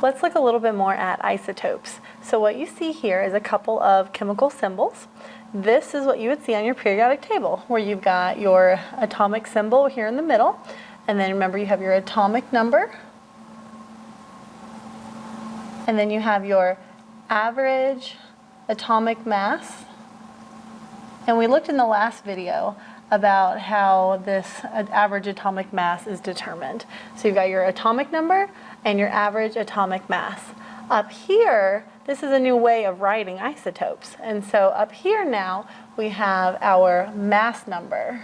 let's look a little bit more at isotopes. So what you see here is a couple of chemical symbols. This is what you would see on your periodic table, where you've got your atomic symbol here in the middle, and then remember you have your atomic number, and then you have your average atomic mass. And we looked in the last video about how this average atomic mass is determined. So you've got your atomic number and your average atomic mass. Up here, this is a new way of writing isotopes. And so up here now, we have our mass number.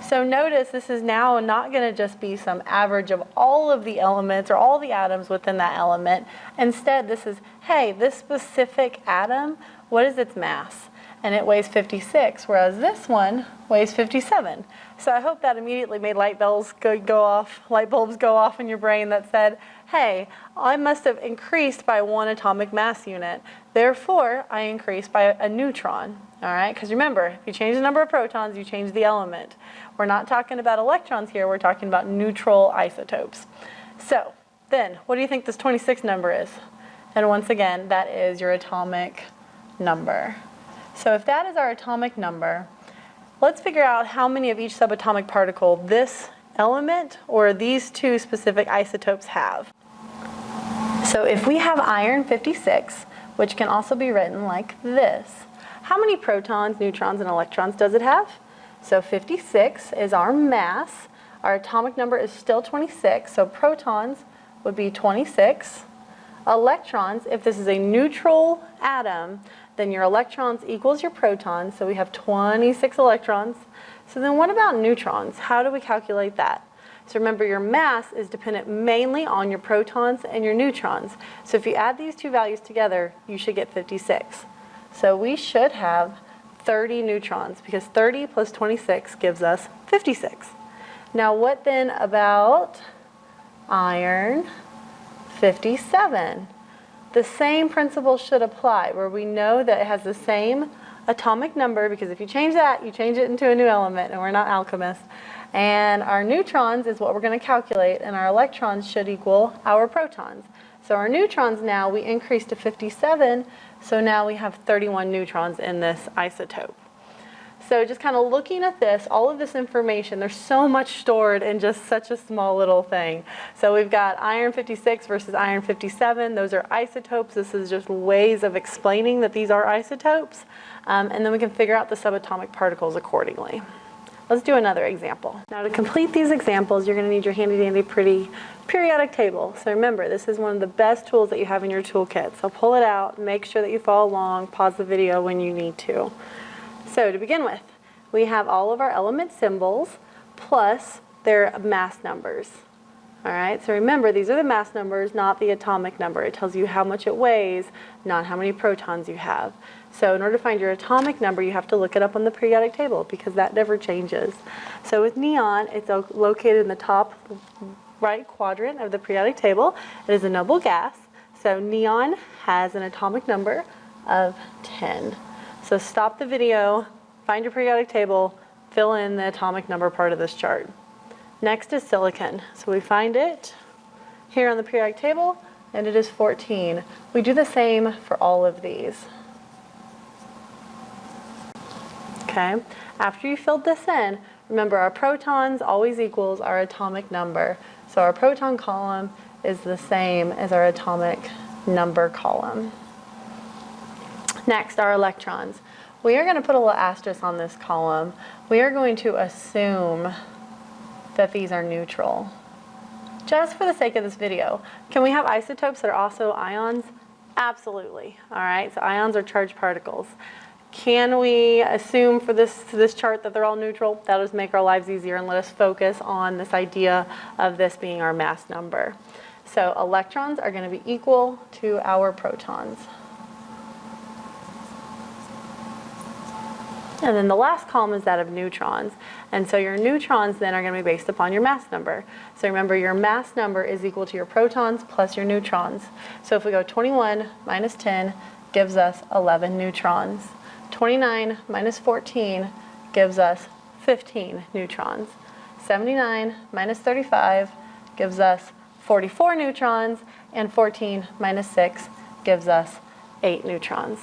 So notice this is now not going to just be some average of all of the elements or all the atoms within that element. Instead, this is, hey, this specific atom, what is its mass? And it weighs 56, whereas this one weighs 57. So I hope that immediately made light bulbs go off in your brain that said, hey, I must have increased by 1 atomic mass unit. Therefore, I increased by a neutron. All right, because remember, if you change the number of protons, you change the element. We're not talking about electrons here, we're talking about neutral isotopes. So then, what do you think this 26 number is? And once again, that is your atomic number. So if that is our atomic number, let's figure out how many of each subatomic particle this element or these two specific isotopes have. So if we have iron 56, which can also be written like this, how many protons, neutrons, and electrons does it have? So 56 is our mass. Our atomic number is still 26, so protons would be 26. Electrons, if this is a neutral atom, then your electrons equals your protons, so we have 26 electrons. So then what about neutrons? How do we calculate that? So remember, your mass is dependent mainly on your protons and your neutrons. So if you add these two values together, you should get 56. So we should have 30 neutrons, because 30 plus 26 gives us 56. Now what then about iron 57? The same principle should apply, where we know that it has the same atomic number, because if you change that, you change it into a new element, and we're not alchemists. And our neutrons is what we're going to calculate, and our electrons should equal our protons. So our neutrons now, we increase to 57, so now we have 31 neutrons in this isotope. So just kind of looking at this, all of this information, there's so much stored in just such a small little thing. So we've got iron 56 versus iron 57. Those are isotopes. This is just ways of explaining that these are isotopes. And then we can figure out the subatomic particles accordingly. Let's do another example. Now to complete these examples, you're going to need your handy dandy pretty periodic table. So remember, this is one of the best tools that you have in your toolkit. So pull it out, make sure that you follow along, pause the video when you need to. So to begin with, we have all of our element symbols plus their mass numbers. All right, so remember, these are the mass numbers, not the atomic number. It tells you how much it weighs, not how many protons you have. So in order to find your atomic number, you have to look it up on the periodic table, because that never changes. So with neon, it's located in the top right quadrant of the periodic table. It is a noble gas. So neon has an atomic number of 10. So stop the video, find your periodic table, fill in the atomic number part of this chart. Next is silicon. So we find it here on the periodic table, and it is 14. We do the same for all of these. Okay, after you filled this in, remember our protons always equals our atomic number. So our proton column is the same as our atomic number column. Next, our electrons. We are going to put a little asterisk on this column. We are going to assume that these are neutral. Just for the sake of this video, can we have isotopes that are also ions? Absolutely. All right, so ions are charged particles. Can we assume for this chart that they're all neutral? That'll just make our lives easier and let us focus on this idea of this being our mass number. So electrons are going to be equal to our protons. And then the last column is that of neutrons. And so your neutrons then are going to be based upon your mass number. So remember, your mass number is equal to your protons plus your neutrons. So if we go 21 minus 10 gives us 11 neutrons. 29 minus 14 gives us 15 neutrons. 79 minus 35 gives us 44 neutrons, and 14 minus 6 gives us 8 neutrons.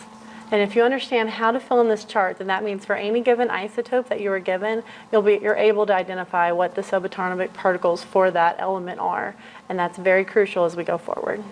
And if you understand how to fill in this chart, then that means for any given isotope that you were given, you're able to identify what the subatomic particles for that element are. And that's very crucial as we go forward.